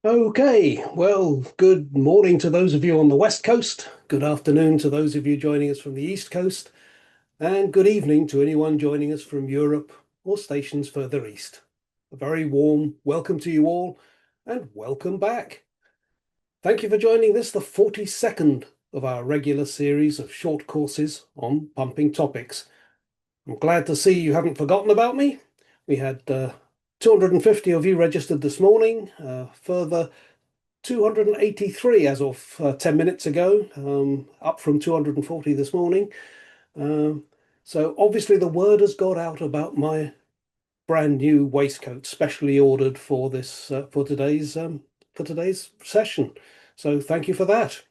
Okay, well, good morning to those of you on the West Coast, good afternoon to those of you joining us from the East Coast, and good evening to anyone joining us from Europe or stations further east. A very warm welcome to you all, and welcome back. Thank you for joining this, the 42nd of our regular series of short courses on pumping topics. I'm glad to see you haven't forgotten about me. We had 250 of you registered this morning, further 283 as of 10 minutes ago, up from 240 this morning. Um, so obviously the word has got out about my brand new waistcoat, specially ordered for this for today's session. So thank you for that.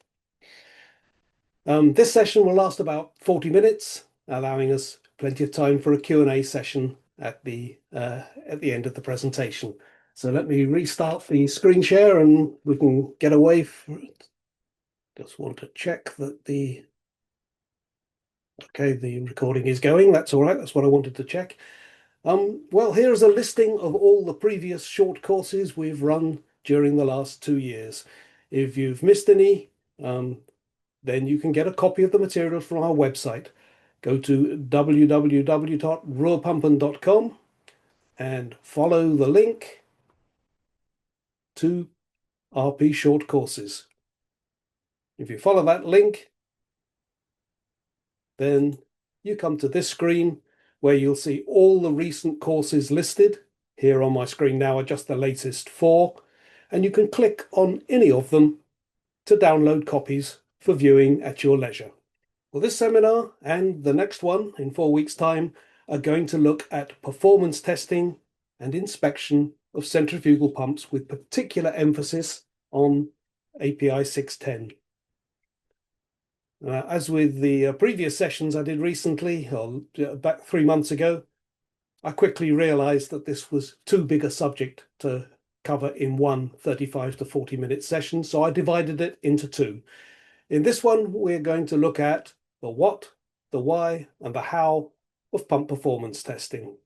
This session will last about 40 minutes, allowing us plenty of time for a Q&A session at the end of the presentation. So let me restart the screen share and we can get away. Just want to check that the recording is going. That's all right. That's what I wanted to check. Well, here's a listing of all the previous short courses we've run during the last 2 years. If you've missed any, then you can get a copy of the material from our website. Go to www.ruhrpumpen.com and follow the link to RP short courses. If you follow that link, then you come to this screen where you'll see all the recent courses listed. Here on my screen now are just the latest 4, and you can click on any of them to download copies for viewing at your leisure. Well, this seminar and the next one in 4 weeks' time are going to look at performance testing and inspection of centrifugal pumps with particular emphasis on API 610. As with the previous sessions I did recently, or back 3 months ago, I quickly realized that this was too big a subject to cover in one 35 to 40-minute session, so I divided it into 2. In this one, we're going to look at the what, the why, and the how of pump performance testing.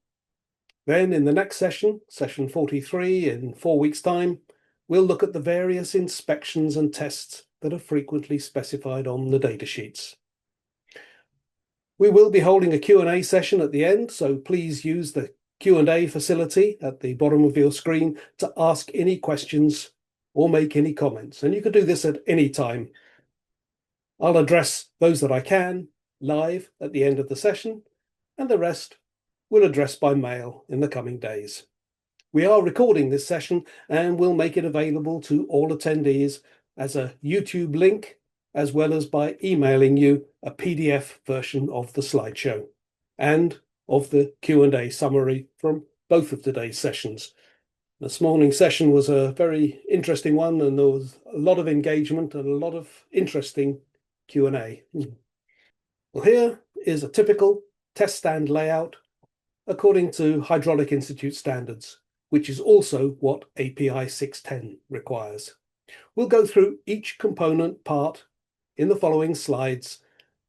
Then in the next session, session 43, in 4 weeks' time, we'll look at the various inspections and tests that are frequently specified on the data sheets. We will be holding a Q&A session at the end, so please use the Q&A facility at the bottom of your screen to ask any questions or make any comments. And you can do this at any time. I'll address those that I can live at the end of the session, and the rest we'll address by mail in the coming days. We are recording this session and we'll make it available to all attendees as a YouTube link, as well as by emailing you a PDF version of the slideshow and of the Q&A summary from both of today's sessions. This morning's session was a very interesting one, and there was a lot of engagement and a lot of interesting Q&A. Well, here is a typical test stand layout according to Hydraulic Institute standards, which is also what API 610 requires. We'll go through each component part in the following slides,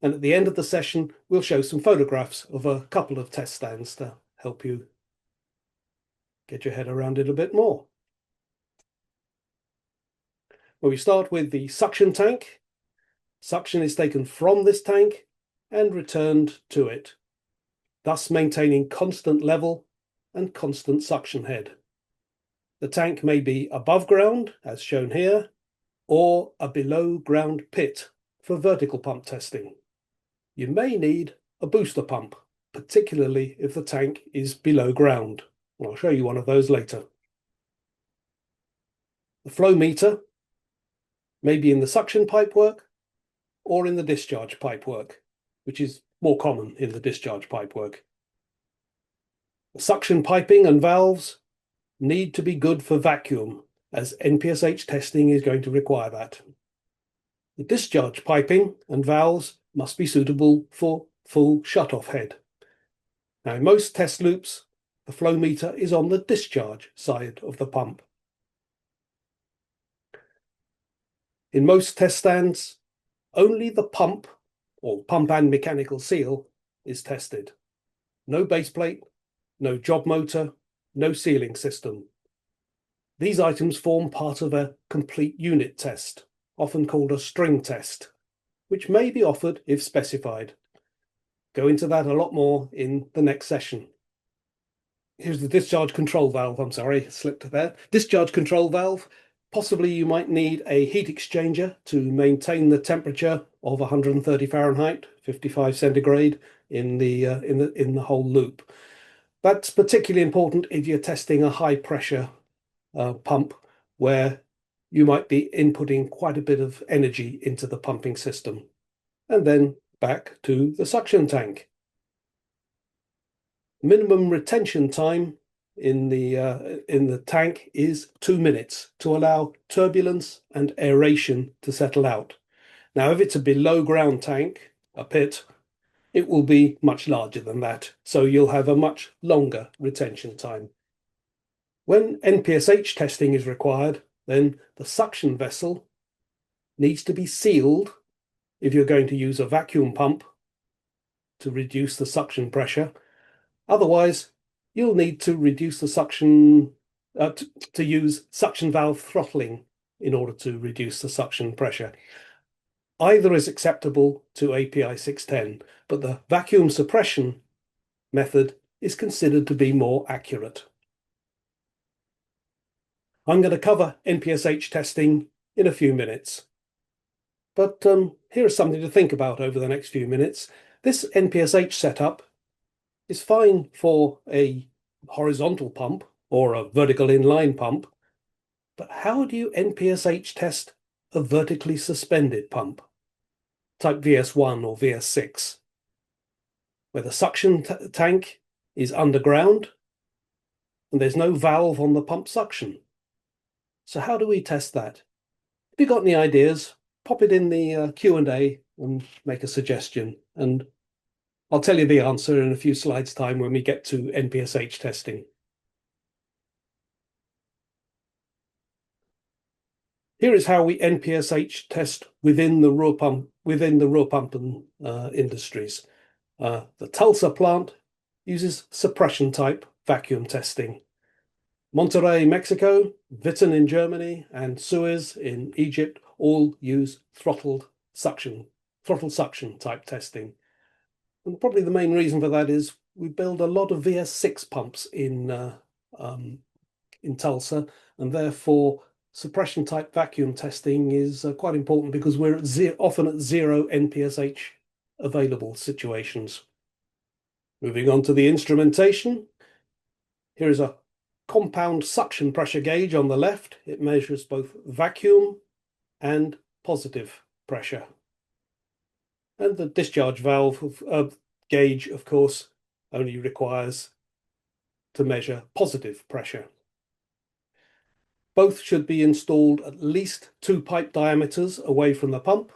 and at the end of the session, we'll show some photographs of a couple of test stands to help you get your head around it a bit more. Well, we start with the suction tank. Suction is taken from this tank and returned to it, thus maintaining constant level and constant suction head. The tank may be above ground, as shown here, or a below ground pit for vertical pump testing. You may need a booster pump, particularly if the tank is below ground. I'll show you one of those later. The flow meter may be in the suction pipework or in the discharge pipework, which is more common in the discharge pipework. The suction piping and valves need to be good for vacuum, as NPSH testing is going to require that. The discharge piping and valves must be suitable for full shut-off head. Now, in most test loops, the flow meter is on the discharge side of the pump. In most test stands, only the pump, or pump and mechanical seal, is tested. No base plate, no job motor, no sealing system. These items form part of a complete unit test, often called a string test, which may be offered if specified. Go into that a lot more in the next session. Here's the discharge control valve. I'm sorry, slipped there. Discharge control valve. Possibly you might need a heat exchanger to maintain the temperature of 130 Fahrenheit, 55 centigrade in the whole loop. That's particularly important if you're testing a high pressure pump where you might be inputting quite a bit of energy into the pumping system. And then back to the suction tank. Minimum retention time in the tank is 2 minutes to allow turbulence and aeration to settle out. Now, if it's a below ground tank, a pit, it will be much larger than that, so you'll have a much longer retention time. When NPSH testing is required, then the suction vessel needs to be sealed if you're going to use a vacuum pump to reduce the suction pressure. Otherwise, you'll need to reduce the suction, to use suction valve throttling in order to reduce the suction pressure. Either is acceptable to API 610, but the vacuum suppression method is considered to be more accurate. I'm going to cover NPSH testing in a few minutes. But here's something to think about over the next few minutes. This NPSH setup is fine for a horizontal pump or a vertical inline pump, but how do you NPSH test a vertically suspended pump, type VS1 or VS6, where the suction tank is underground and there's no valve on the pump suction? So how do we test that? If you've got any ideas, pop it in the Q&A and make a suggestion, and I'll tell you the answer in a few slides' time when we get to NPSH testing. Here is how we NPSH test within the Ruhrpumpen industries. The Tulsa plant uses suppression type vacuum testing. Monterrey, Mexico, Witten in Germany, and Suez in Egypt all use throttle suction type testing. And probably the main reason for that is we build a lot of VS6 pumps in Tulsa, and therefore suppression type vacuum testing is quite important because we're often at zero NPSH available situations. Moving on to the instrumentation. Here is a compound suction pressure gauge on the left. It measures both vacuum and positive pressure. And the discharge valve gauge, of course, only requires to measure positive pressure. Both should be installed at least 2 pipe diameters away from the pump,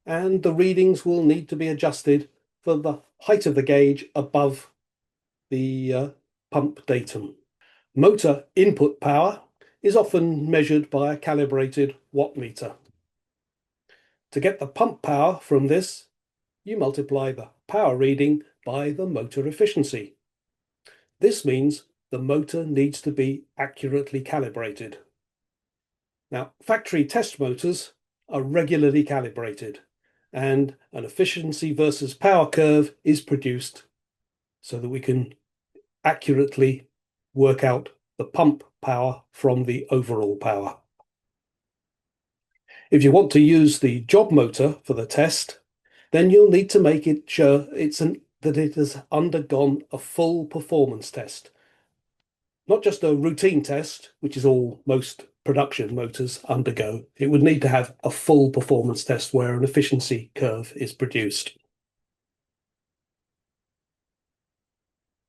and the readings will need to be adjusted for the height of the gauge above the pump datum. Motor input power is often measured by a calibrated wattmeter. To get the pump power from this, you multiply the power reading by the motor efficiency. This means the motor needs to be accurately calibrated. Now, factory test motors are regularly calibrated, and an efficiency versus power curve is produced so that we can accurately work out the pump power from the overall power. If you want to use the job motor for the test, then you'll need to make it sure that it has undergone a full performance test. Not just a routine test, which is all most production motors undergo. It would need to have a full performance test where an efficiency curve is produced.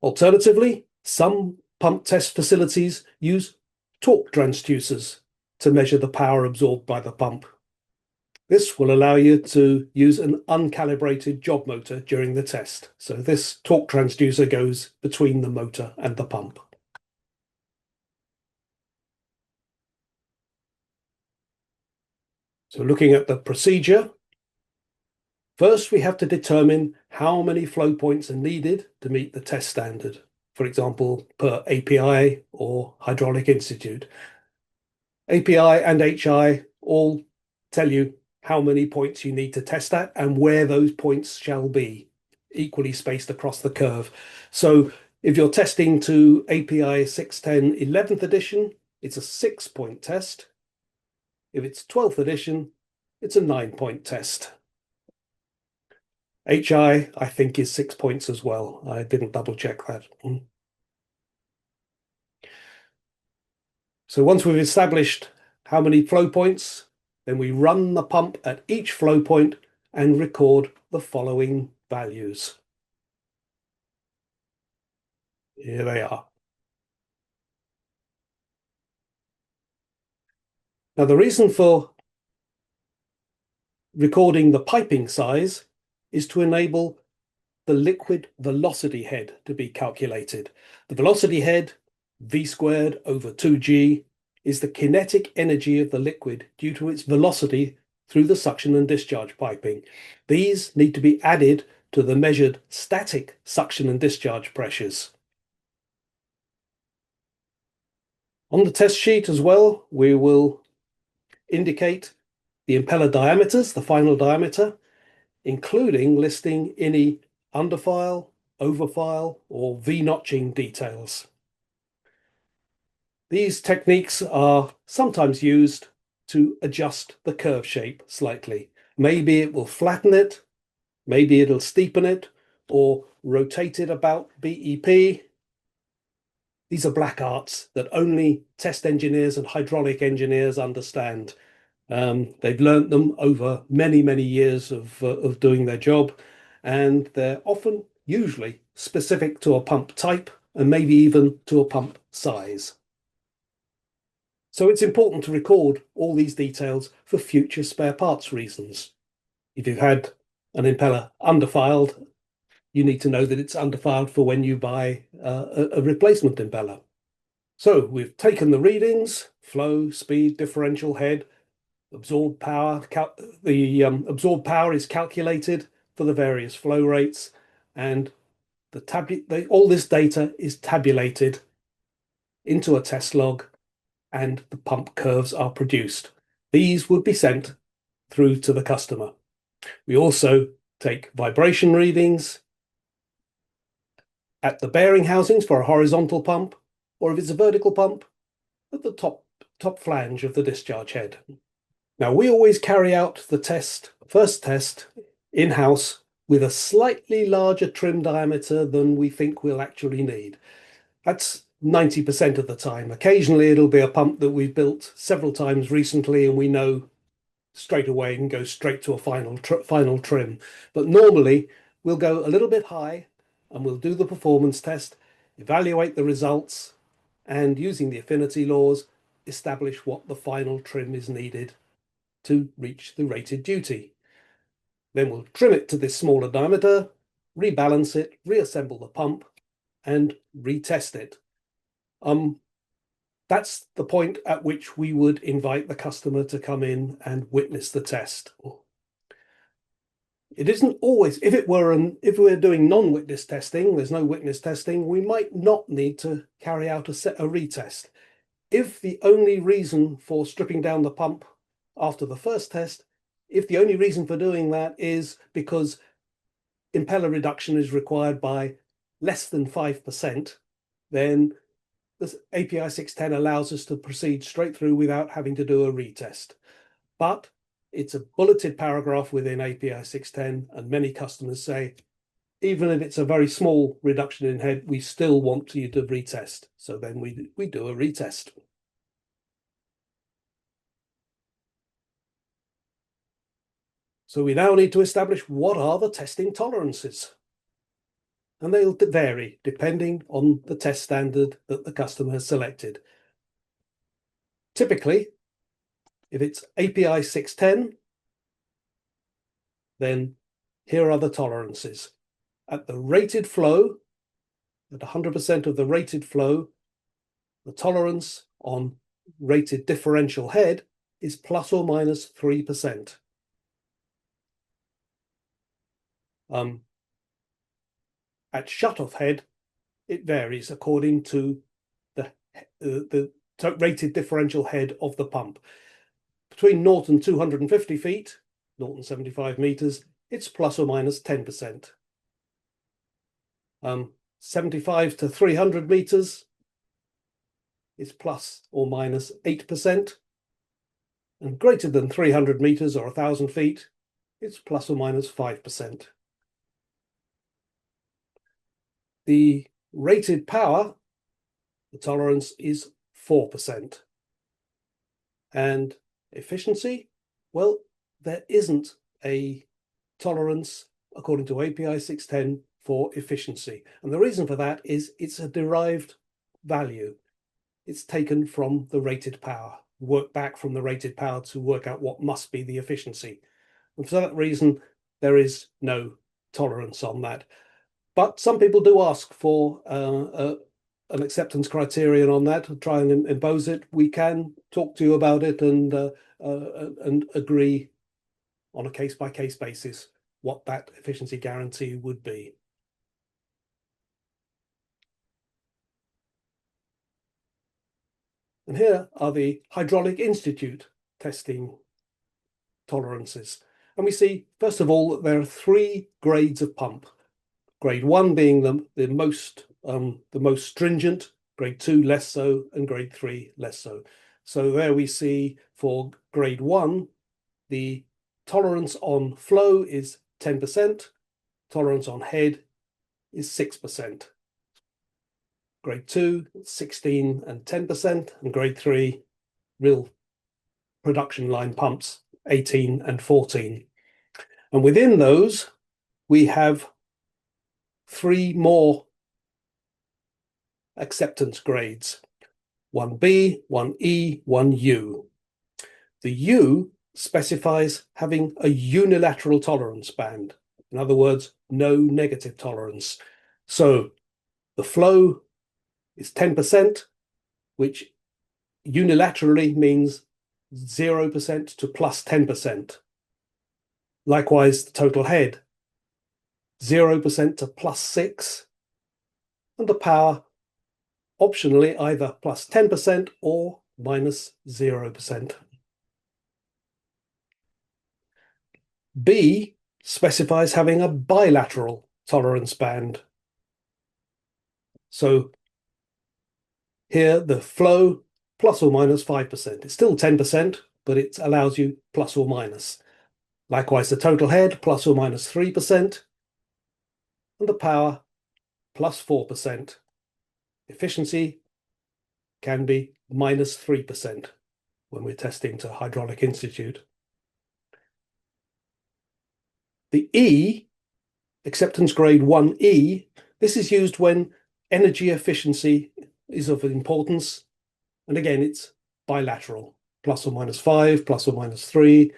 Alternatively, some pump test facilities use torque transducers to measure the power absorbed by the pump. This will allow you to use an uncalibrated job motor during the test. So this torque transducer goes between the motor and the pump. So looking at the procedure, first we have to determine how many flow points are needed to meet the test standard, for example, per API or Hydraulic Institute. API and HI all tell you how many points you need to test at and where those points shall be, equally spaced across the curve. So if you're testing to API 610 11th edition, it's a 6-point test. If it's 12th edition, it's a 9-point test. HI, I think, is 6 points as well. I didn't double check that. So once we've established how many flow points, then we run the pump at each flow point and record the following values. Here they are. Now, the reason for recording the piping size is to enable the liquid velocity head to be calculated. The velocity head, V squared over 2G, is the kinetic energy of the liquid due to its velocity through the suction and discharge piping. These need to be added to the measured static suction and discharge pressures. On the test sheet as well, we will indicate the impeller diameters, the final diameter, including listing any underfile, overfile, or V-notching details. These techniques are sometimes used to adjust the curve shape slightly. Maybe it will flatten it, maybe it'll steepen it, or rotate it about BEP. These are black arts that only test engineers and hydraulic engineers understand. They've learned them over many, many years of doing their job, and they're often, usually, specific to a pump type and maybe even to a pump size. So it's important to record all these details for future spare parts reasons. If you've had an impeller underfiled, you need to know that it's underfiled for when you buy a replacement impeller. So we've taken the readings, flow, speed, differential head, absorbed power. The absorbed power is calculated for the various flow rates, and all this data is tabulated into a test log, and the pump curves are produced. These would be sent through to the customer. We also take vibration readings at the bearing housings for a horizontal pump, or if it's a vertical pump, at the top flange of the discharge head. Now, we always carry out the first test in-house with a slightly larger trim diameter than we think we'll actually need. That's 90% of the time. Occasionally, it'll be a pump that we've built several times recently and we know straight away and go straight to a final trim. But normally, we'll go a little bit high and we'll do the performance test, evaluate the results, and using the affinity laws, establish what the final trim is needed to reach the rated duty. Then we'll trim it to this smaller diameter, rebalance it, reassemble the pump, and retest it. That's the point at which we would invite the customer to come in and witness the test. It isn't always, if we're doing non-witness testing, there's no witness testing, we might not need to carry out a retest. If the only reason for stripping down the pump after the first test, if the only reason for doing that is because impeller reduction is required by less than 5%, then the API 610 allows us to proceed straight through without having to do a retest. But it's a bulleted paragraph within API 610, and many customers say, even if it's a very small reduction in head, we still want you to retest. So then we do a retest. So we now need to establish what are the testing tolerances. And they'll vary depending on the test standard that the customer has selected. Typically, if it's API 610, then here are the tolerances. At the rated flow, at 100% of the rated flow, the tolerance on rated differential head is plus or minus 3%. At shutoff head, it varies according to the rated differential head of the pump. Between 0 and 250 feet, 0 and 75 meters, it's plus or minus 10%. 75 to 300 meters, it's plus or minus 8%. And greater than 300 meters or 1,000 feet, it's plus or minus 5%. The rated power, the tolerance is 4%. And efficiency, well, there isn't a tolerance according to API 610 for efficiency. And the reason for that is it's a derived value. It's taken from the rated power, work back from the rated power to work out what must be the efficiency. And for that reason, there is no tolerance on that. But some people do ask for an acceptance criterion on that, to try and impose it. We can talk to you about it and agree on a case-by-case basis what that efficiency guarantee would be. And here are the Hydraulic Institute testing tolerances. And we see, first of all, that there are 3 grades of pump. Grade 1 being the most stringent, grade 2 less so, and grade 3 less so. So there we see for grade 1, the tolerance on flow is 10%, tolerance on head is 6%. Grade 2, 16 and 10%, and grade 3, real production line pumps, 18 and 14. And within those, we have 3 more acceptance grades, 1B, 1E, 1U. The U specifies having a unilateral tolerance band. In other words, no negative tolerance. So the flow is 10%, which unilaterally means 0% to plus 10%. Likewise, the total head, 0% to plus 6, and the power optionally either plus 10% or minus 0%. B specifies having a bilateral tolerance band. So here the flow plus or minus 5%. It's still 10%, but it allows you plus or minus. Likewise, the total head plus or minus 3%, and the power plus 4%. Efficiency can be minus 3% when we're testing to Hydraulic Institute. The E, acceptance grade 1E, this is used when energy efficiency is of importance. And again, it's bilateral, plus or minus 5, plus or minus 3,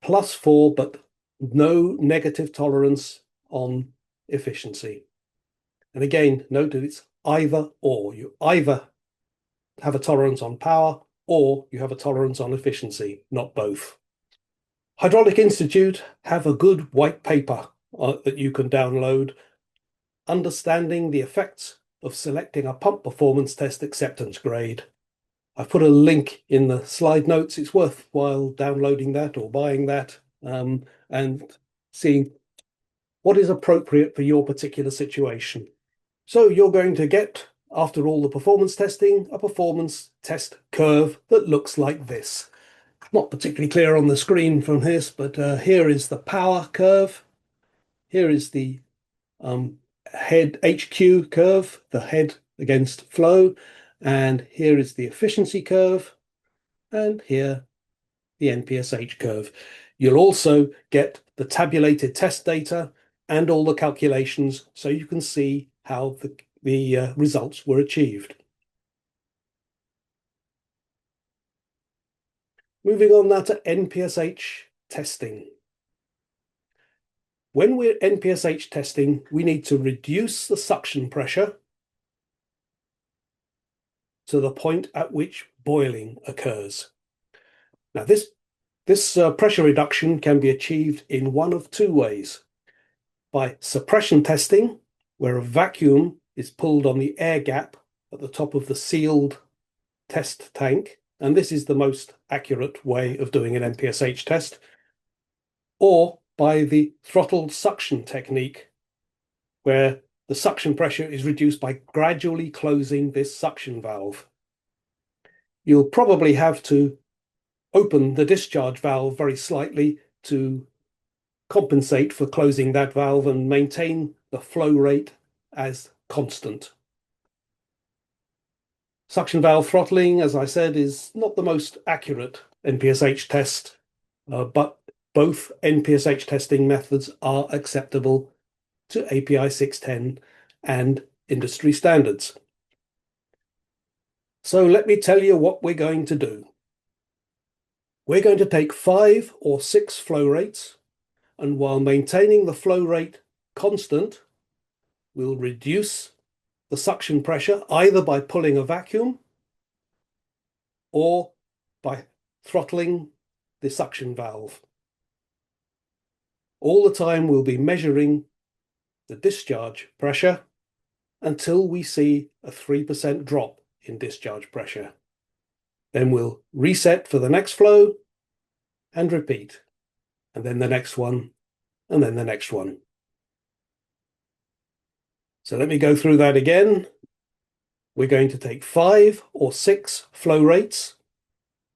plus 4, but no negative tolerance on efficiency. And again, note that it's either or. You either have a tolerance on power or you have a tolerance on efficiency, not both. Hydraulic Institute have a good white paper that you can download, understanding the effects of selecting a pump performance test acceptance grade. I've put a link in the slide notes. It's worthwhile downloading that or buying that and seeing what is appropriate for your particular situation. So you're going to get, after all the performance testing, a performance test curve that looks like this. Not particularly clear on the screen from this, but here is the power curve. Here is the head HQ curve, the head against flow. And here is the efficiency curve. And here, the NPSH curve. You'll also get the tabulated test data and all the calculations so you can see how the results were achieved. Moving on now to NPSH testing. When we're NPSH testing, we need to reduce the suction pressure to the point at which boiling occurs. Now, this pressure reduction can be achieved in one of 2 ways. By suppression testing, where a vacuum is pulled on the air gap at the top of the sealed test tank, and this is the most accurate way of doing an NPSH test, or by the throttled suction technique, where the suction pressure is reduced by gradually closing this suction valve. You'll probably have to open the discharge valve very slightly to compensate for closing that valve and maintain the flow rate as constant. Suction valve throttling, as I said, is not the most accurate NPSH test, but both NPSH testing methods are acceptable to API 610 and industry standards. So let me tell you what we're going to do. We're going to take 5 or 6 flow rates, and while maintaining the flow rate constant, we'll reduce the suction pressure either by pulling a vacuum or by throttling the suction valve. All the time we'll be measuring the discharge pressure until we see a 3% drop in discharge pressure. Then we'll reset for the next flow and repeat, and then the next one, and then the next one. So let me go through that again. We're going to take 5 or 6 flow rates,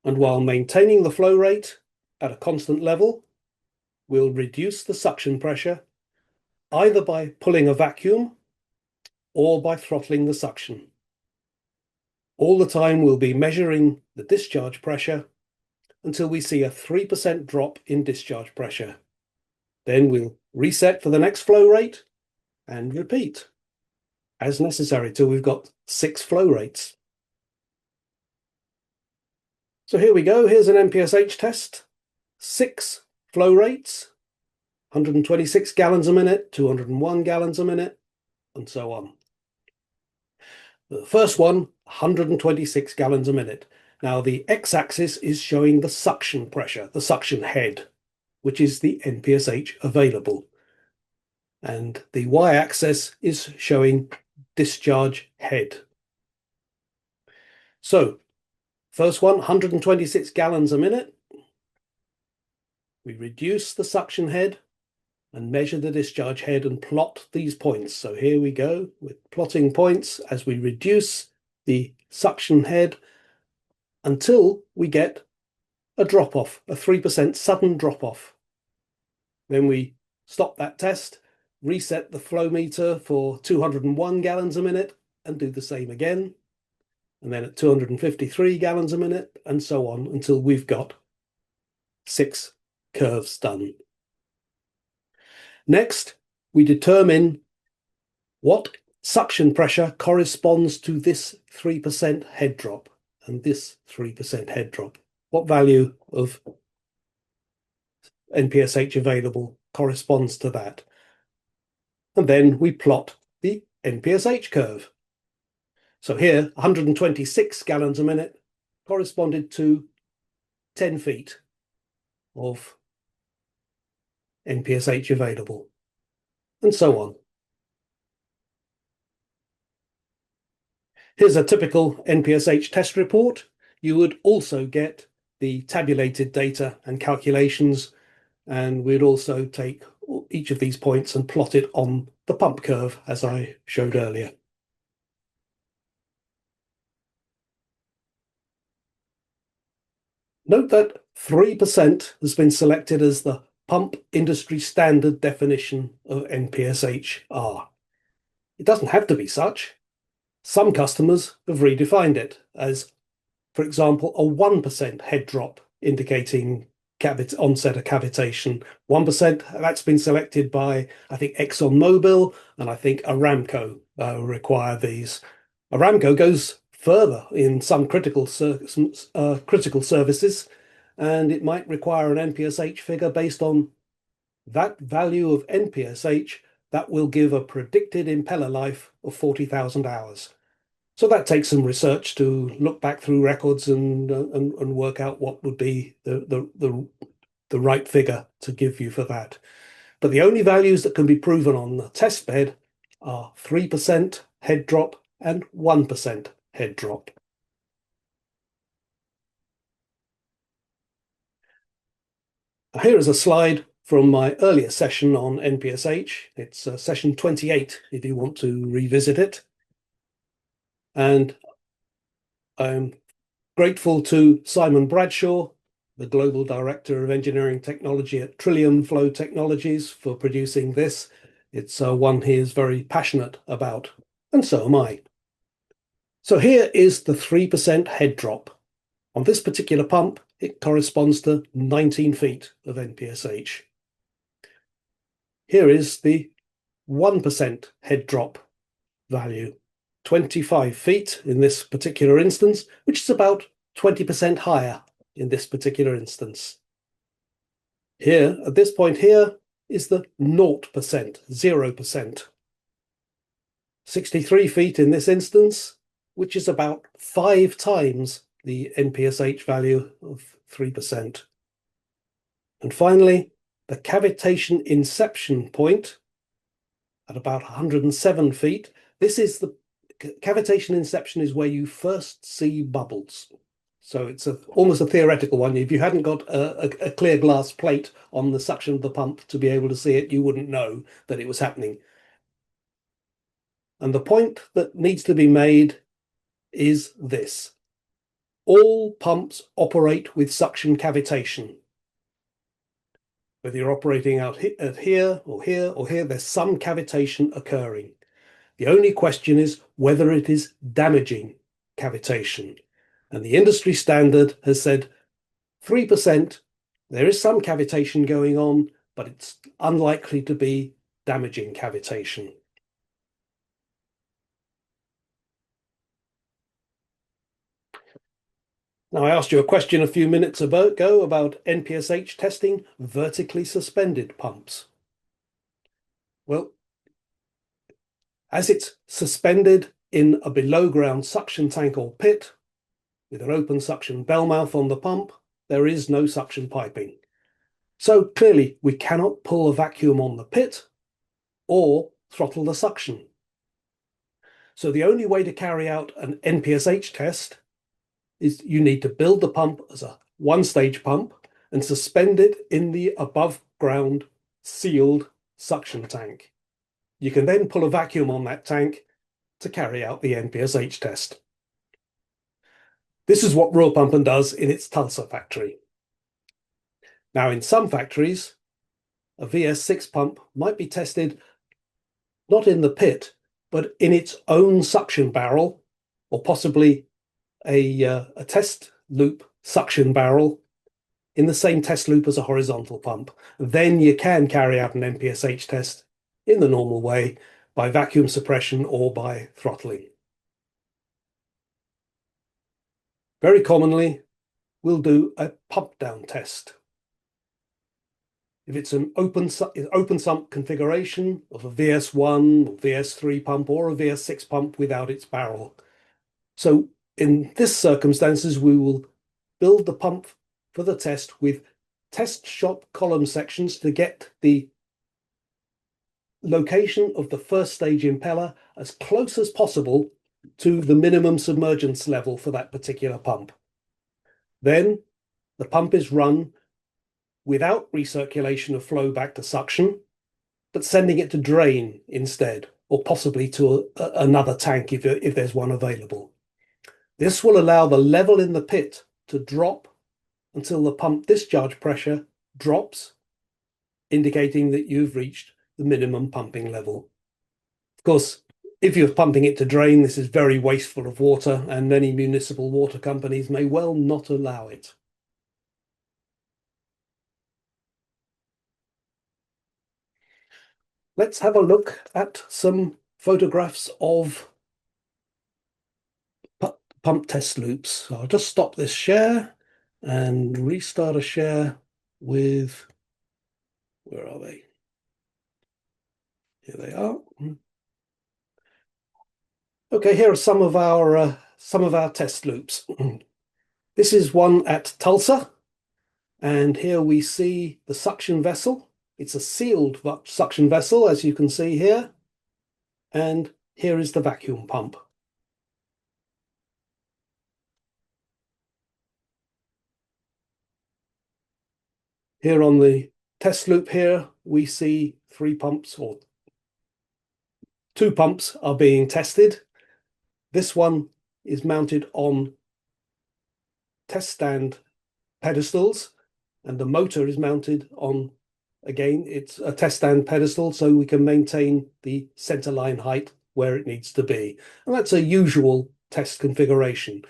and while maintaining the flow rate at a constant level, we'll reduce the suction pressure either by pulling a vacuum or by throttling the suction. All the time we'll be measuring the discharge pressure until we see a 3% drop in discharge pressure. Then we'll reset for the next flow rate and repeat as necessary till we've got 6 flow rates. So here we go. Here's an NPSH test. 6 flow rates, 126 gallons a minute, 201 gallons a minute, and so on. The first one, 126 gallons a minute. Now the x-axis is showing the suction pressure, the suction head, which is the NPSH available. And the y-axis is showing discharge head. So first one, 126 gallons a minute. We reduce the suction head and measure the discharge head and plot these points. So here we go with plotting points as we reduce the suction head until we get a drop-off, a 3% sudden drop-off. Then we stop that test, reset the flow meter for 201 gallons a minute and do the same again. And then at 253 gallons a minute and so on until we've got 6 curves done. Next, we determine what suction pressure corresponds to this 3% head drop and this 3% head drop. What value of NPSH available corresponds to that? And then we plot the NPSH curve. So here, 126 gallons a minute corresponded to 10 feet of NPSH available, and so on. Here's a typical NPSH test report. You would also get the tabulated data and calculations, and we'd also take each of these points and plot it on the pump curve, as I showed earlier. Note that 3% has been selected as the pump industry standard definition of NPSH-R. It doesn't have to be such. Some customers have redefined it as, for example, a 1% head drop indicating onset of cavitation. 1%, that's been selected by, I think, ExxonMobil, and I think Aramco require these. Aramco goes further in some critical services, and it might require an NPSH figure based on that value of NPSH that will give a predicted impeller life of 40,000 hours. So that takes some research to look back through records and work out what would be the right figure to give you for that. But the only values that can be proven on the test bed are 3% head drop and 1% head drop. Here is a slide from my earlier session on NPSH. It's session 28 if you want to revisit it. And I'm grateful to Simon Bradshaw, the Global Director of Engineering Technology at Trillium Flow Technologies, for producing this. It's one he is very passionate about, and so am I. So here is the 3% head drop. On this particular pump, it corresponds to 19 feet of NPSH. Here is the 1% head drop value, 25 feet in this particular instance, which is about 20% higher in this particular instance. Here, at this point here, is the 0%, 0%. 63 feet in this instance, which is about 5 times the NPSH value of 3%. And finally, the cavitation inception point at about 107 feet. This is the cavitation inception is where you first see bubbles. So it's almost a theoretical one. If you hadn't got a clear glass plate on the suction of the pump to be able to see it, you wouldn't know that it was happening. And the point that needs to be made is this. All pumps operate with suction cavitation. Whether you're operating out here or here or here, there's some cavitation occurring. The only question is whether it is damaging cavitation. And the industry standard has said 3%, there is some cavitation going on, but it's unlikely to be damaging cavitation. Now, I asked you a question a few minutes ago about NPSH testing vertically suspended pumps. Well, as it's suspended in a below-ground suction tank or pit with an open suction bell mouth on the pump, there is no suction piping. So clearly, we cannot pull a vacuum on the pit or throttle the suction. So the only way to carry out an NPSH test is you need to build the pump as a one-stage pump and suspend it in the above-ground sealed suction tank. You can then pull a vacuum on that tank to carry out the NPSH test. This is what Ruhrpumpen does in its Tulsa factory. Now, in some factories, a VS6 pump might be tested not in the pit, but in its own suction barrel, or possibly a test loop suction barrel in the same test loop as a horizontal pump. Then you can carry out an NPSH test in the normal way by vacuum suppression or by throttling. Very commonly, we'll do a pump down test. If it's an open sump configuration of a VS1 or VS3 pump or a VS6 pump without its barrel. So in this circumstances, we will build the pump for the test with test shop column sections to get the location of the first stage impeller as close as possible to the minimum submergence level for that particular pump. Then the pump is run without recirculation of flow back to suction, but sending it to drain instead, or possibly to another tank if there's one available. This will allow the level in the pit to drop until the pump discharge pressure drops, indicating that you've reached the minimum pumping level. Of course, if you're pumping it to drain, this is very wasteful of water, and many municipal water companies may well not allow it. Let's have a look at some photographs of pump test loops. So I'll just stop this share and restart a share with, where are they? Here they are. Okay, here are some of our test loops. This is one at Tulsa, and here we see the suction vessel. It's a sealed suction vessel, as you can see here, and here is the vacuum pump. Here on the test loop here, we see 3 pumps, or 2 pumps are being tested. This one is mounted on test stand pedestals, and the motor is mounted on, again, it's a test stand pedestal, so we can maintain the center line height where it needs to be. And that's a usual test configuration.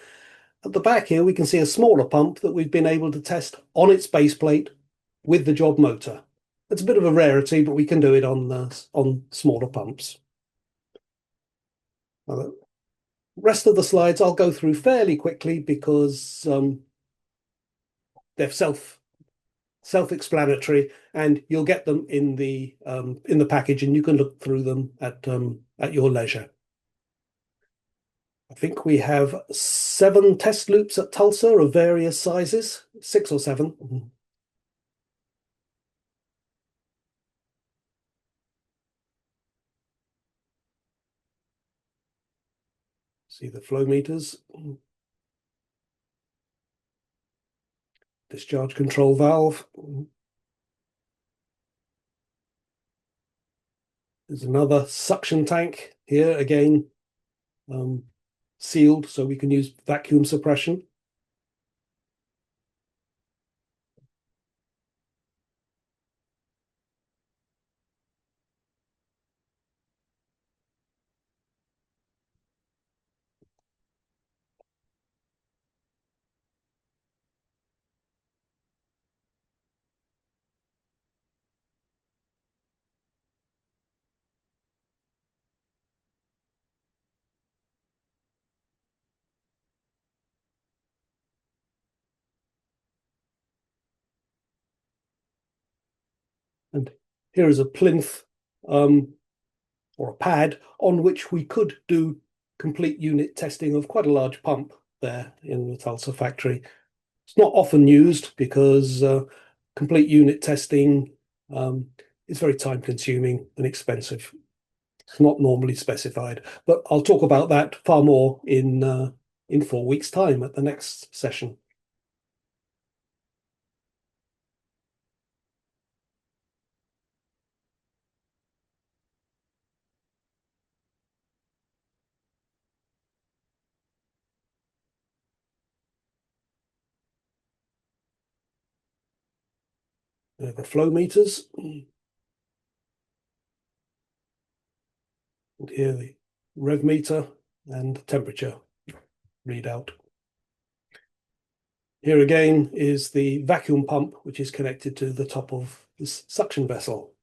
At the back here, we can see a smaller pump that we've been able to test on its base plate with the job motor. It's a bit of a rarity, but we can do it on smaller pumps. Now, the rest of the slides I'll go through fairly quickly because they're self-explanatory, and you'll get them in the package, and you can look through them at your leisure. I think we have 7 test loops at Tulsa of various sizes, 6 or 7. See the flow meters, discharge control valve. There's another suction tank here, again, sealed, so we can use vacuum suppression. And here is a plinth or a pad on which we could do complete unit testing of quite a large pump there in the Tulsa factory. It's not often used because complete unit testing is very time consuming and expensive. It's not normally specified, but I'll talk about that far more in 4 weeks' time at the next session. The flow meters. And here the rev meter and temperature readout. Here again is the vacuum pump, which is connected to the top of this suction vessel.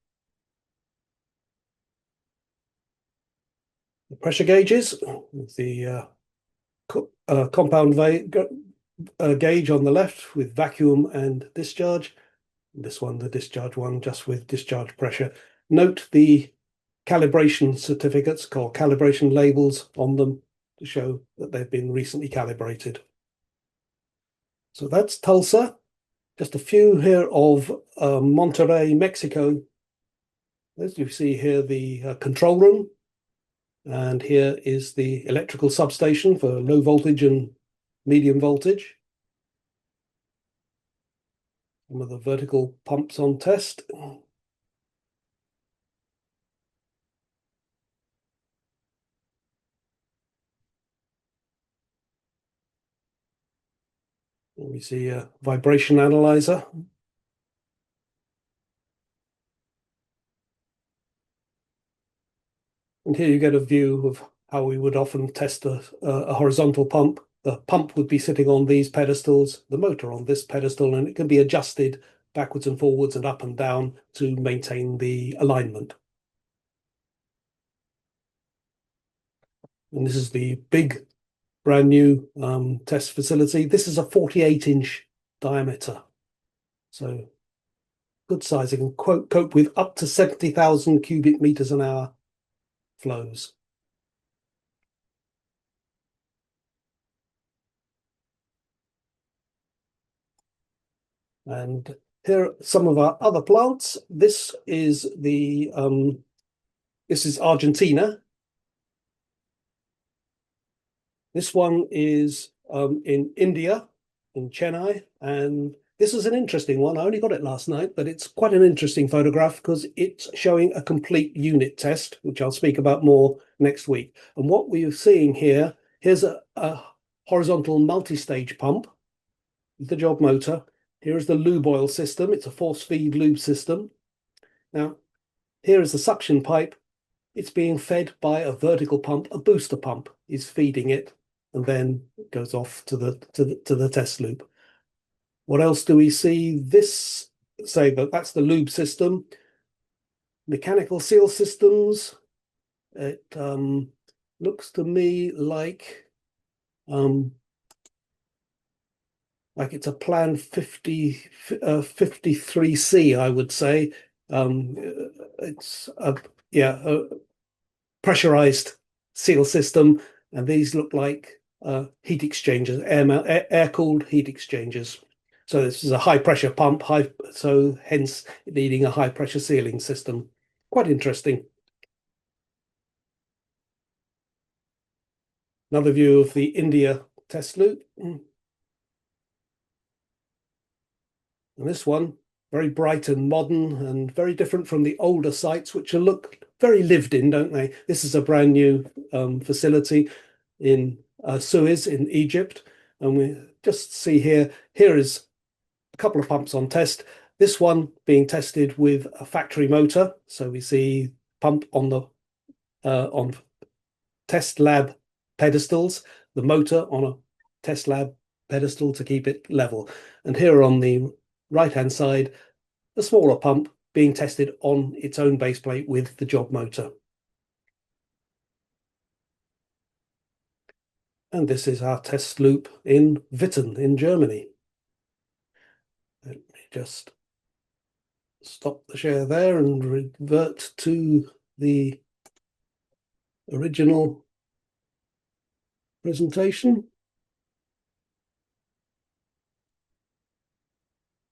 The pressure gauges, the compound gauge on the left with vacuum and discharge. This one, the discharge one, just with discharge pressure. Note the calibration certificates, called calibration labels on them to show that they've been recently calibrated. So that's Tulsa. Just a few here of Monterrey, Mexico. As you see here, the control room. And here is the electrical substation for low voltage and medium voltage. Some of the vertical pumps on test. We see a vibration analyzer. And here you get a view of how we would often test a horizontal pump. The pump would be sitting on these pedestals, the motor on this pedestal, and it can be adjusted backwards and forwards and up and down to maintain the alignment. And this is the big brand new test facility. This is a 48-inch diameter. So good size. It can cope with up to 70,000 cubic meters an hour flows. And here are some of our other plants. This is Argentina. This one is in India, in Chennai, and This is an interesting one. I only got it last night, but it's quite an interesting photograph because it's showing a complete unit test, which I'll speak about more next week. And what we're seeing here, here's a horizontal multi-stage pump with the job motor. Here is the lube oil system. It's a force feed lube system. Now, here is the suction pipe. It's being fed by a vertical pump. A booster pump is feeding it, and then it goes off to the test loop. What else do we see? This say that that's the lube system. Mechanical seal systems. It looks to me like it's a plan 53C, I would say. It's a pressurized seal system, and these look like heat exchangers, air-cooled heat exchangers. So this is a high pressure pump, so hence needing a high pressure sealing system. Quite interesting. Another view of the India test loop. And this one, very bright and modern and very different from the older sites, which look very lived in, don't they? This is a brand new facility in Suez in Egypt. And we just see here is a couple of pumps on test. This one being tested with a factory motor. So we see pump on the on test lab pedestals, the motor on a test lab pedestal to keep it level. And here on the right-hand side, a smaller pump being tested on its own base plate with the job motor. And this is our test loop in Witten in Germany. Let me just stop the share there and revert to the original presentation.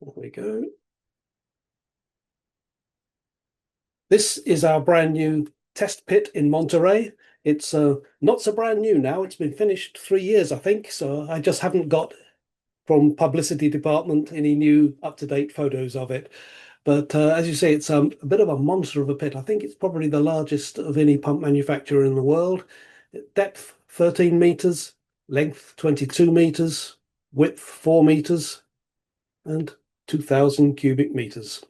There we go. This is our brand new test pit in Monterey. It's not so brand new now. It's been finished 3 years, I think. So I just haven't got from publicity department any new up-to-date photos of it. But as you say, it's a bit of a monster of a pit. I think it's probably the largest of any pump manufacturer in the world. Depth 13 meters, length 22 meters, width 4 meters, and 2,000 cubic meters.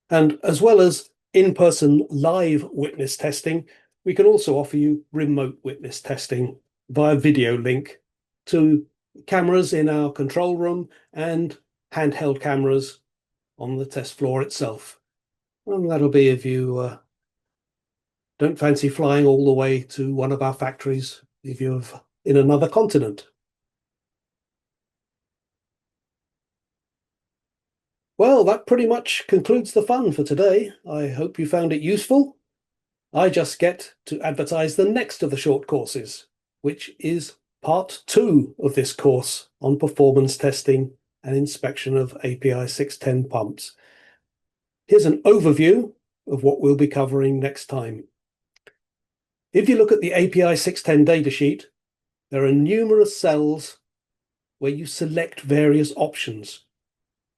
And as well as in-person live witness testing, we can also offer you remote witness testing via video link to cameras in our control room and handheld cameras on the test floor itself. And that'll be if you don't fancy flying all the way to one of our factories if you're in another continent. Well, that pretty much concludes the fun for today. I hope you found it useful. I just get to advertise the next of the short courses, which is part 2 of this course on performance testing and inspection of API 610 pumps. Here's an overview of what we'll be covering next time. If you look at the API 610 datasheet, there are numerous cells where you select various options,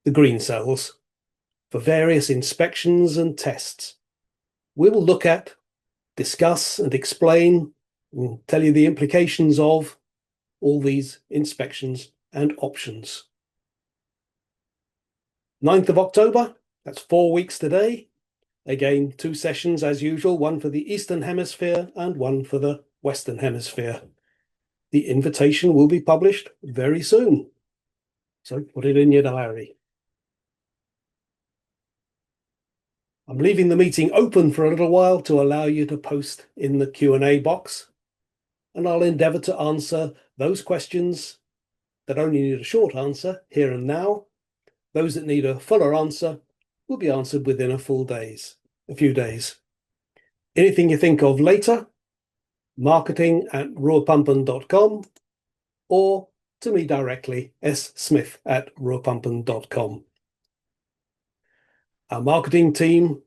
the green cells, for various inspections and tests. We will look at, discuss and explain and tell you the implications of all these inspections and options. 9th of October, that's 4 weeks today. Again, 2 sessions as usual, one for the Eastern Hemisphere and one for the Western Hemisphere. The invitation will be published very soon, so put it in your diary. I'm leaving the meeting open for a little while to allow you to post in the Q&A box, and I'll endeavour to answer those questions that only need a short answer here and now. Those that need a fuller answer will be answered within a few days. Anything you think of later, marketing@ruhrpumpen.com or to me directly, smith@ruhrpumpen.com. Our marketing team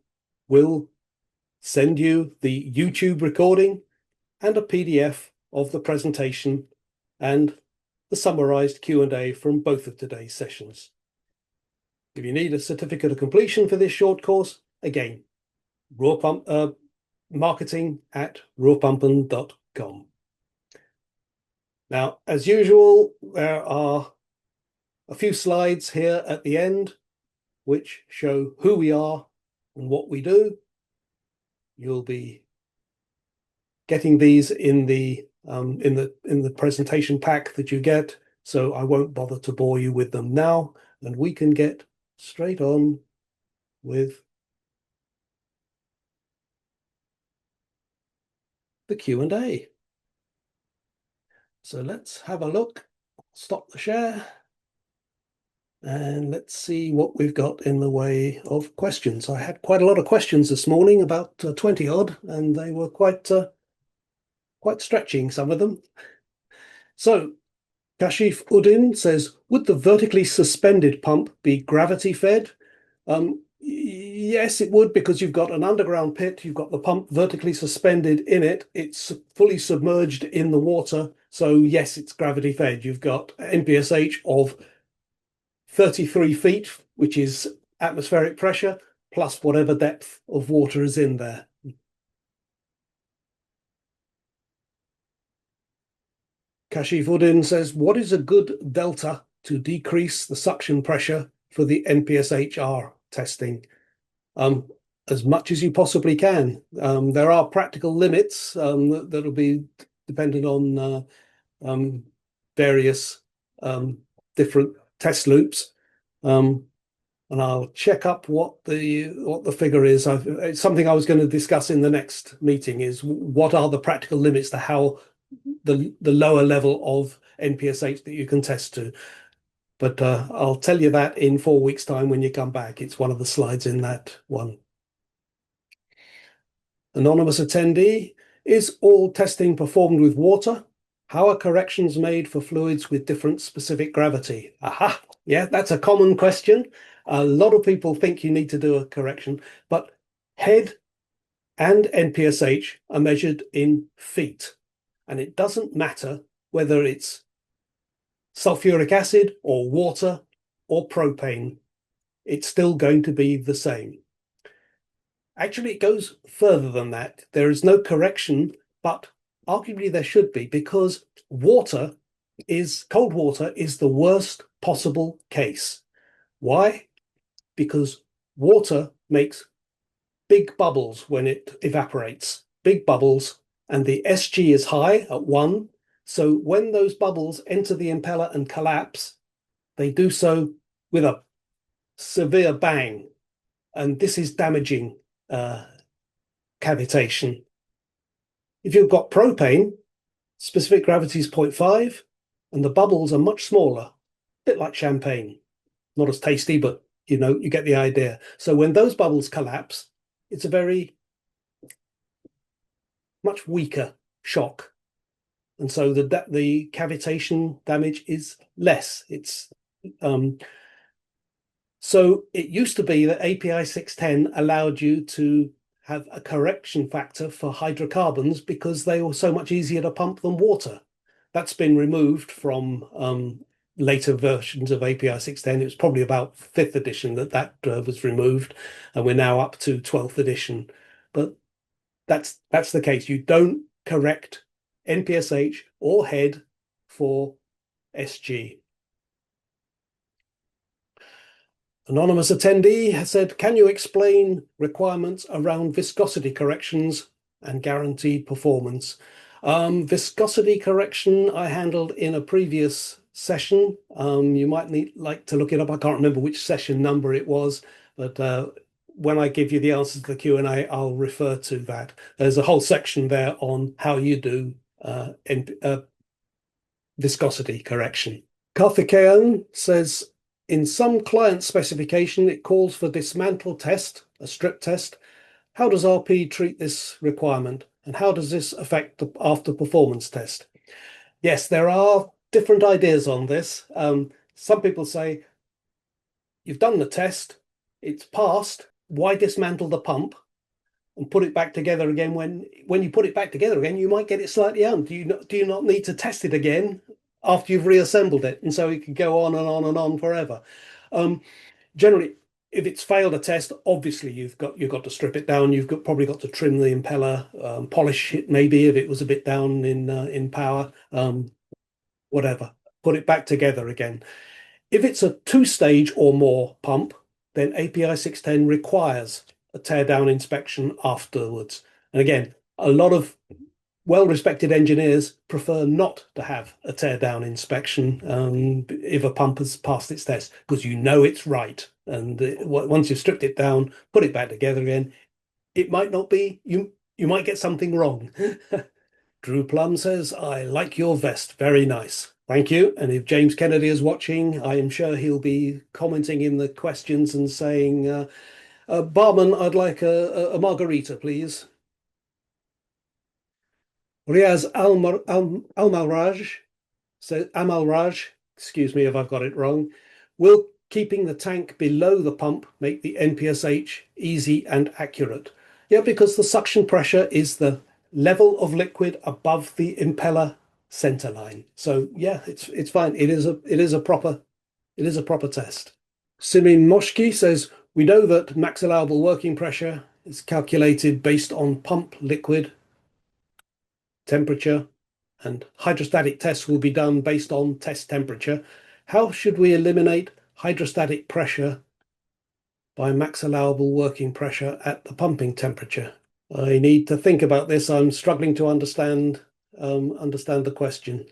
will send you the YouTube recording and a PDF of the presentation and the summarized Q&A from both of today's sessions. If you need a certificate of completion for this short course, again, marketing@ruhrpumpen.com. Now, as usual, there are a few slides here at the end which show who we are and what we do. You'll be getting these in the presentation pack that you get, so I won't bother to bore you with them now, and we can get straight on with the Q&A. So let's have a look. Stop the share. And let's see what we've got in the way of questions. I had quite a lot of questions this morning, about 20 odd, and they were quite stretching, some of them. So Kashif Uddin says, would the vertically suspended pump be gravity fed? Yes, it would, because you've got an underground pit, you've got the pump vertically suspended in it, it's fully submerged in the water. So yes, it's gravity fed. You've got NPSH of 33 feet, which is atmospheric pressure, plus whatever depth of water is in there. Kashif Uddin says, what is a good delta to decrease the suction pressure for the NPSHR testing? As much as you possibly can. There are practical limits that'll be dependent on various different test loops. And I'll check up what the figure is. It's something I was going to discuss in the next meeting, is what are the practical limits to how the lower level of NPSH that you can test to. But I'll tell you that in 4 weeks' time when you come back. It's one of the slides in that one. Anonymous attendee, is all testing performed with water? How are corrections made for fluids with different specific gravity? Aha, yeah, that's a common question. A lot of people think you need to do a correction, but head and NPSH are measured in feet. And it doesn't matter whether it's sulfuric acid or water or propane. It's still going to be the same. Actually, it goes further than that. There is no correction, but arguably there should be, because cold water is the worst possible case. Why? Because water makes big bubbles when it evaporates, big bubbles, and the SG is high at 1. So when those bubbles enter the impeller and collapse, they do so with a severe bang. And this is damaging cavitation. If you've got propane, specific gravity is 0.5, and the bubbles are much smaller, a bit like champagne. Not as tasty, but you get the idea. So when those bubbles collapse, it's a very much weaker shock. And so the cavitation damage is less. So it used to be that API 610 allowed you to have a correction factor for hydrocarbons because they were so much easier to pump than water. That's been removed from later versions of API 610. It was probably about 5th edition that was removed, and we're now up to 12th edition. But that's the case. You don't correct NPSH or head for SG. Anonymous attendee has said, can you explain requirements around viscosity corrections and guaranteed performance? Viscosity correction I handled in a previous session. You might like to look it up. I can't remember which session number it was, but when I give you the answers to the Q&A, I'll refer to that. There's a whole section there on how you do viscosity correction. Karthikeyan says, in some client specification, it calls for dismantle test, a strip test. How does RP treat this requirement? And how does this affect the after performance test? Yes, there are different ideas on this. Some people say, you've done the test, it's passed, why dismantle the pump? and put it back together again. When you put it back together again, you might get it slightly on. Do you not need to test it again after you've reassembled it? And so it could go on and on and on forever. Um, Generally, if it's failed a test, obviously you've got to strip it down. Probably got to trim the impeller, polish it maybe if it was a bit down in power, whatever. Put it back together again. If it's a two-stage or more pump, then API 610 requires a tear-down inspection afterwards. And again, a lot of well-respected engineers prefer not to have a tear-down inspection if a pump has passed its test, because you know it's right. And once you've stripped it down, put it back together again, it might not be, you might get something wrong. Drew Plum says, I like your vest. Very nice. Thank you. And if James Kennedy is watching, I am sure he'll be commenting in the questions and saying, Barman, I'd like a margarita, please. Riaz Almalraj says, Amalraj, excuse me if I've got it wrong, will keeping the tank below the pump make the NPSH easy and accurate? Yeah, because the suction pressure is the level of liquid above the impeller center line. So yeah, it's fine. It is a proper test. Simin Moshki says, we know that max allowable working pressure is calculated based on pump liquid temperature, and hydrostatic tests will be done based on test temperature. How should we eliminate hydrostatic pressure by max allowable working pressure at the pumping temperature? I need to think about this. I'm struggling to understand the question.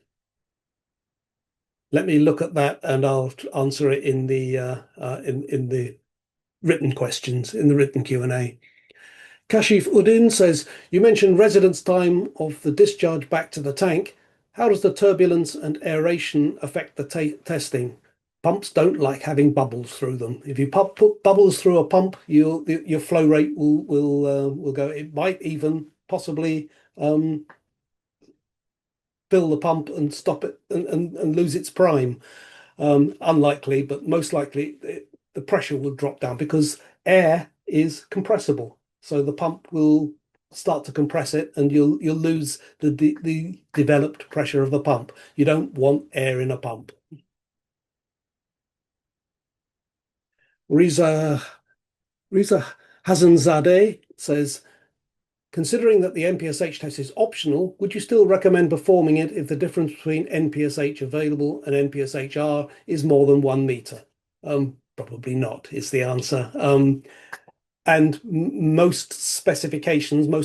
Let me look at that, and I'll answer it in the written questions, in the written Q&A. Kashif Udin says, you mentioned residence time of the discharge back to the tank. How does the turbulence and aeration affect the testing? Pumps don't like having bubbles through them. If you put bubbles through a pump, your flow rate will go. It might even possibly fill the pump and stop it and lose its prime. Unlikely, but most likely the pressure will drop down because air is compressible. So the pump will start to compress it, and you'll lose the developed pressure of the pump. You don't want air in a pump. Riza Hazanzadeh says, considering that the NPSH test is optional, would you still recommend performing it if the difference between NPSH available and NPSH-R is more than 1 meter? Probably not, is the answer. And most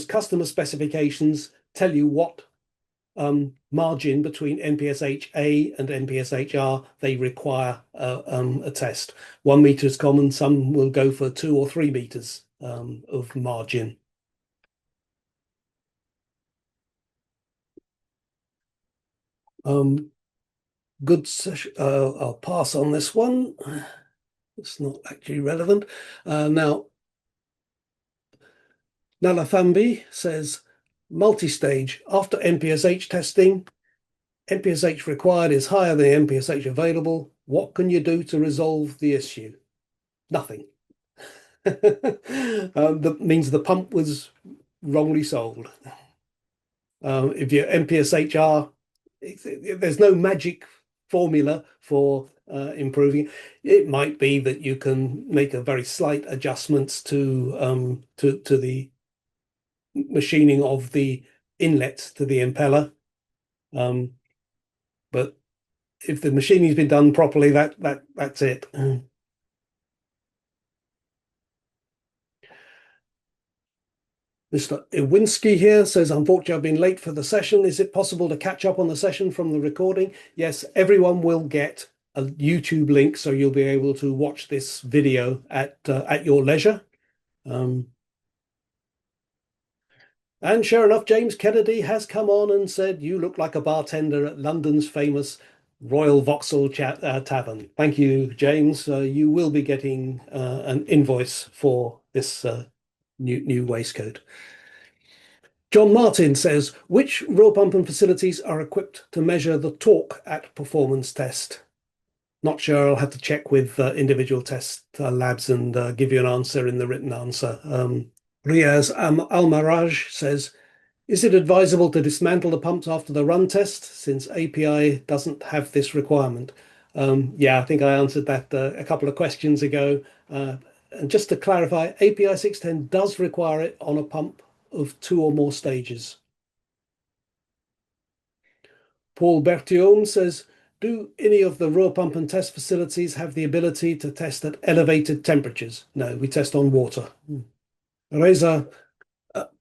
customer specifications tell you what margin between NPSH-A and NPSH-R they require a test. 1 meter is common. Some will go for 2 or 3 meters of margin. Good session. I'll pass on this one. It's not actually relevant. Now, Nalathambi says, multi-stage after NPSH testing, NPSH required is higher than NPSH available. What can you do to resolve the issue? Nothing. That means the pump was wrongly sold. If you're NPSHR, there's no magic formula for improving. It might be that you can make a very slight adjustments to the machining of the inlets to the impeller. But if the machining's been done properly, that's it. Mr. Iwinski here says, unfortunately, I've been late for the session. Is it possible to catch up on the session from the recording? Yes, everyone will get a YouTube link, so you'll be able to watch this video at your leisure. And sure enough, James Kennedy has come on and said, you look like a bartender at London's famous Royal Vauxhall Tavern. Thank you, James. You will be getting an invoice for this new waistcoat. John Martin says, which Ruhrpumpen facilities are equipped to measure the torque at performance test? Not sure. I'll have to check with individual test labs and give you an answer in the written answer. Riaz Almaraj says, is it advisable to dismantle the pumps after the run test since API doesn't have this requirement? Yeah, I think I answered that a couple of questions ago. And just to clarify, API 610 does require it on a pump of 2 or more stages. Paul Berthiaume says, do any of the Ruhrpumpen test facilities have the ability to test at elevated temperatures? No, we test on water. Reza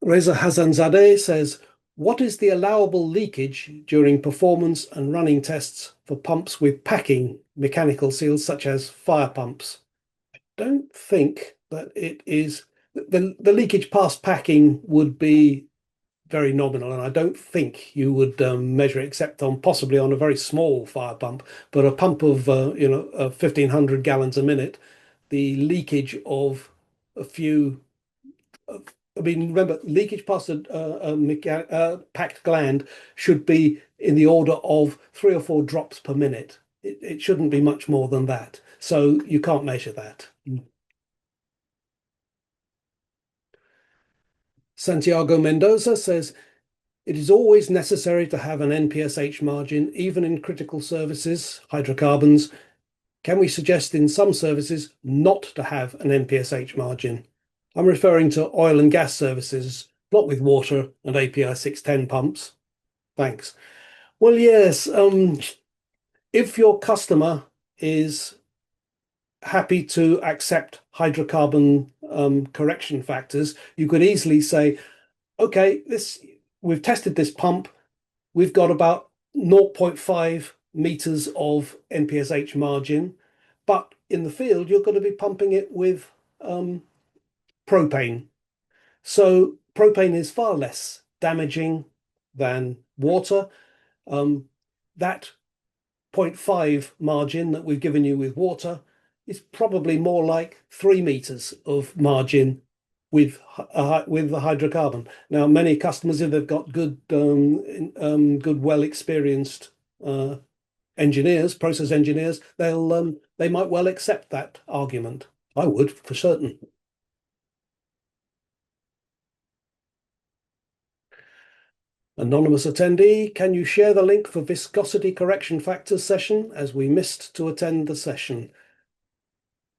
Reza Hassanzadeh says, what is the allowable leakage during performance and running tests for pumps with packing mechanical seals such as fire pumps? I don't think that it is. The leakage past packing would be very nominal, and I don't think you would measure it except on possibly on a very small fire pump, but a pump of 1,500 gallons a minute, the leakage of a few I mean, remember, leakage past a packed gland should be in the order of 3 or 4 drops per minute. It shouldn't be much more than that. So you can't measure that. Santiago Mendoza says, it is always necessary to have an NPSH margin, even in critical services, hydrocarbons. Can we suggest in some services not to have an NPSH margin? I'm referring to oil and gas services, not with water and API 610 pumps. Thanks. Well, yes, if your customer is happy to accept hydrocarbon correction factors, you could easily say, okay, we've tested this pump, we've got about 0.5 meters of NPSH margin, but in the field, you're going to be pumping it with propane. So propane is far less damaging than water. That zero point 0.5 margin that we've given you with water is probably more like 3 meters of margin with the hydrocarbon. Now, many customers, if they've got good, well experienced engineers, process engineers, they might well accept that argument. I would for certain. Anonymous attendee, can you share the link for viscosity correction factors session as we missed to attend the session?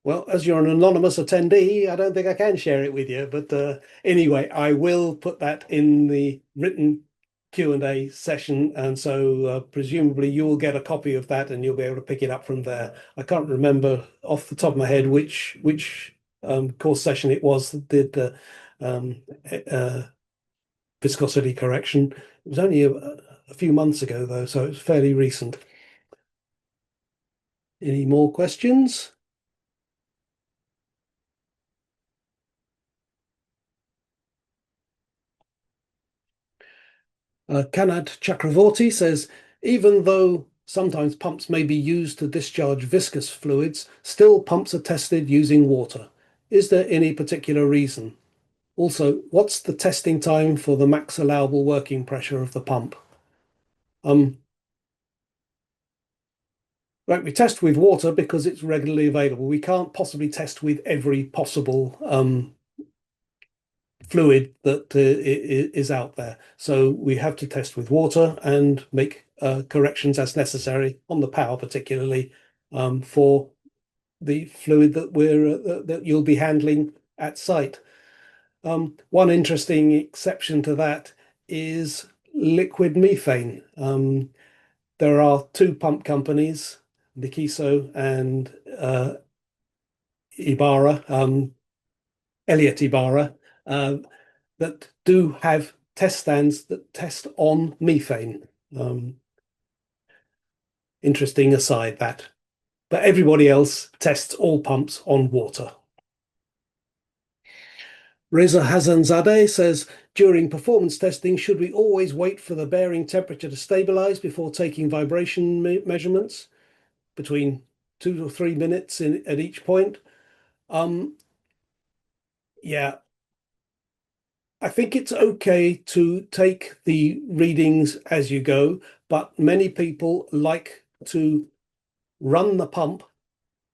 Well, as you're an anonymous attendee, I don't think I can share it with you. But anyway, I will put that in the written Q&A session. And so presumably you will get a copy of that and you'll be able to pick it up from there. I can't remember off the top of my head which course session it was that did the viscosity correction. It was only a few months ago, though, so it's fairly recent. Any more questions? Kanad Chakravorty says, even though sometimes pumps may be used to discharge viscous fluids, still pumps are tested using water. Is there any particular reason? Also, what's the testing time for the max allowable working pressure of the pump? Right, we test with water because it's readily available. We can't possibly test with every possible fluid that is out there. So we have to test with water and make corrections as necessary on the power, particularly for the fluid that you'll be handling at site. One interesting exception to that is liquid methane. There are 2 pump companies, Nikiso and Ibarra, Elliott Ibarra, that do have test stands that test on methane. Interesting aside that. But everybody else tests all pumps on water. Reza Hassanzadeh says, during performance testing, should we always wait for the bearing temperature to stabilize before taking vibration measurements between 2 or 3 minutes at each point? Yeah, I think it's okay to take the readings as you go, but many people like to run the pump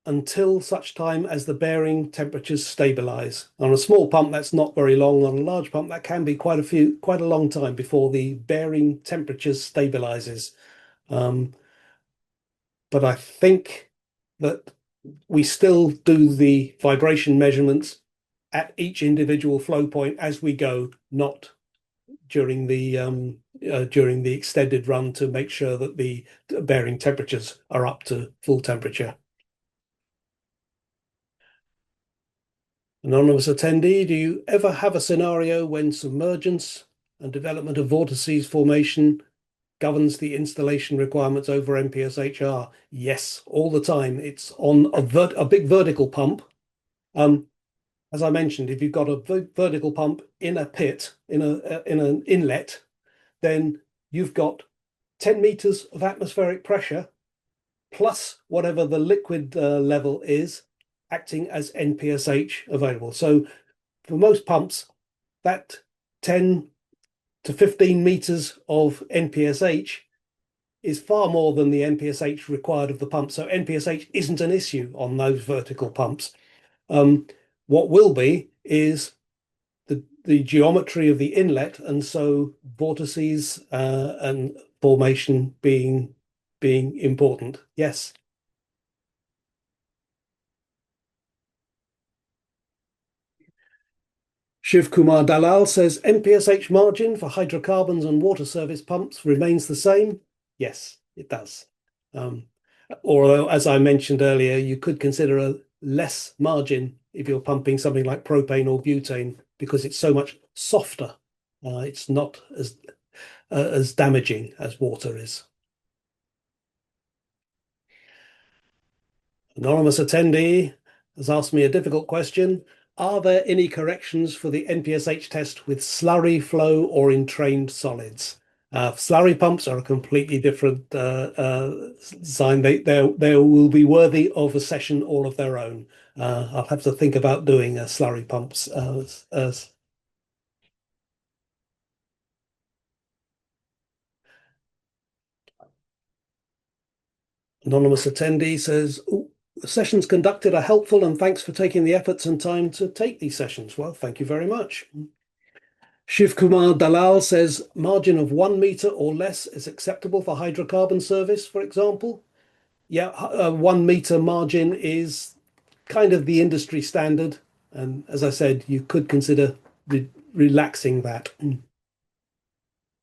until such time as the bearing temperatures stabilize. On a small pump, that's not very long. On a large pump, that can be quite a long time before the bearing temperatures stabilizes. But I think that we still do the vibration measurements at each individual flow point as we go, not during the extended run, to make sure that the bearing temperatures are up to full temperature. Anonymous attendee, do you ever have a scenario when submergence and development of vortices formation governs the installation requirements over NPSHR? Yes, all the time. It's on a big vertical pump. As I mentioned, if you've got a vertical pump in a pit, in an inlet, then you've got 10 meters of atmospheric pressure plus whatever the liquid level is acting as NPSH available. So for most pumps, that 10 to 15 meters of NPSH is far more than the NPSH required of the pump. So NPSH isn't an issue on those vertical pumps. What will be is the geometry of the inlet, and so vortices and formation being important. Yes. Shiv Kumar Dalal says NPSH margin for hydrocarbons and water service pumps remains the same. Yes, it does. Although, as I mentioned earlier, you could consider a less margin if you're pumping something like propane or butane because it's so much softer. It's not as damaging as water is. Anonymous attendee has asked me a difficult question. Are there any corrections for the NPSH test with slurry flow or entrained solids? Slurry pumps are a completely different design. They will be worthy of a session all of their own. I'll have to think about doing slurry pumps. Anonymous attendee says, the sessions conducted are helpful and thanks for taking the efforts and time to take these sessions. Well, thank you very much. Shiv Kumar Dalal says margin of 1 meter or less is acceptable for hydrocarbon service, for example. Yeah, 1 meter margin is kind of the industry standard. And as I said, you could consider relaxing that.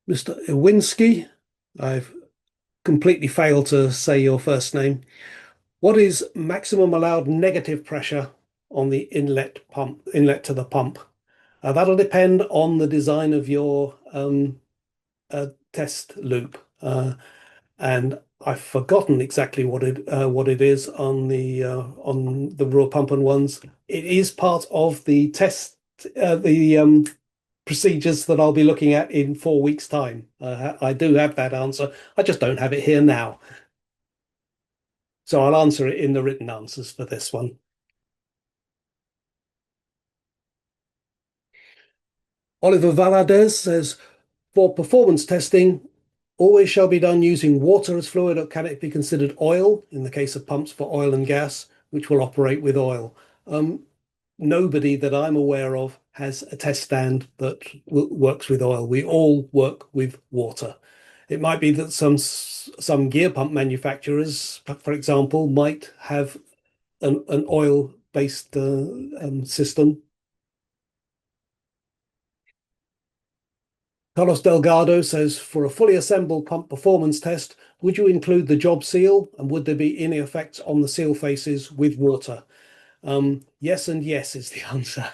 Mr. Iwinski, I've completely failed to say your first name. What is maximum allowed negative pressure on the inlet to the pump? That'll depend on the design of your test loop, and I've forgotten exactly what it is on the Ruhrpumpen ones. It is part of the test, the procedures that I'll be looking at in 4 weeks' time. I do have that answer. I just don't have it here now. So I'll answer it in the written answers for this one. Oliver Valadez says, for performance testing, always shall be done using water as fluid, or can it be considered oil in the case of pumps for oil and gas, which will operate with oil? Nobody that I'm aware of has a test stand that works with oil. We all work with water. It might be that some gear pump manufacturers, for example, might have an oil-based system. Carlos Delgado says, for a fully assembled pump performance test, would you include the job seal and would there be any effects on the seal faces with water? Yes and yes is the answer.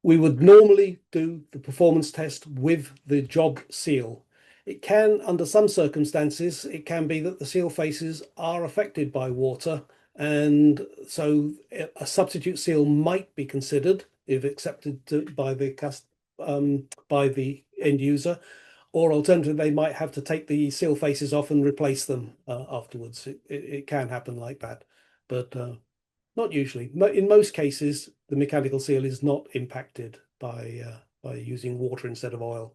We would normally do the performance test with the job seal. It can, under some circumstances, it can be that the seal faces are affected by water, and so a substitute seal might be considered if accepted by the end user, or alternatively, they might have to take the seal faces off and replace them afterwards. It can happen like that, but not usually. In most cases, the mechanical seal is not impacted by using water instead of oil.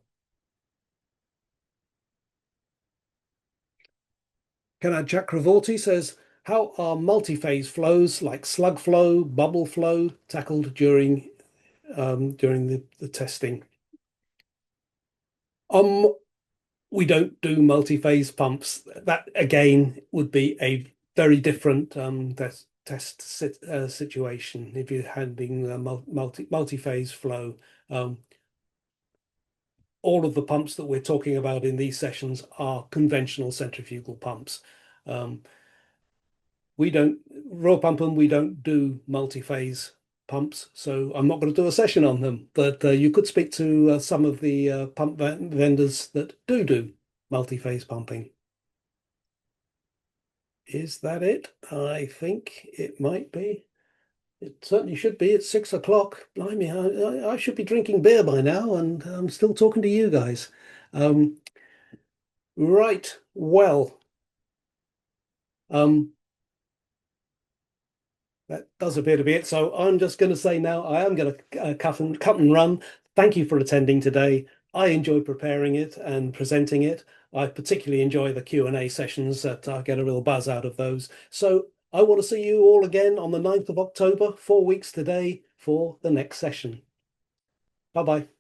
Kanad Chakravorty says, How are multi-phase flows like slug flow, bubble flow tackled during the testing? Um, we don't do multi-phase pumps. That again would be a very different test situation if you're handling multi-phase flow. Um, all of the pumps that we're talking about in these sessions are conventional centrifugal pumps. Um, we don't Ruhrpumpen, we don't do multi-phase pumps, so I'm not going to do a session on them. But you could speak to some of the pump vendors that do multi-phase pumping. Is that it? I think it might be. It certainly should be. It's 6 o'clock. Blimey, I should be drinking beer by now, and I'm still talking to you guys. Um, right. Well, um, that does appear to be it. So I'm just going to say now, I am going to cut and run. Thank you for attending today. I enjoy preparing it and presenting it. I particularly enjoy the Q&A sessions that I get a real buzz out of those. So I want to see you all again on the 9th of October, 4 weeks today, for the next session. Bye-bye.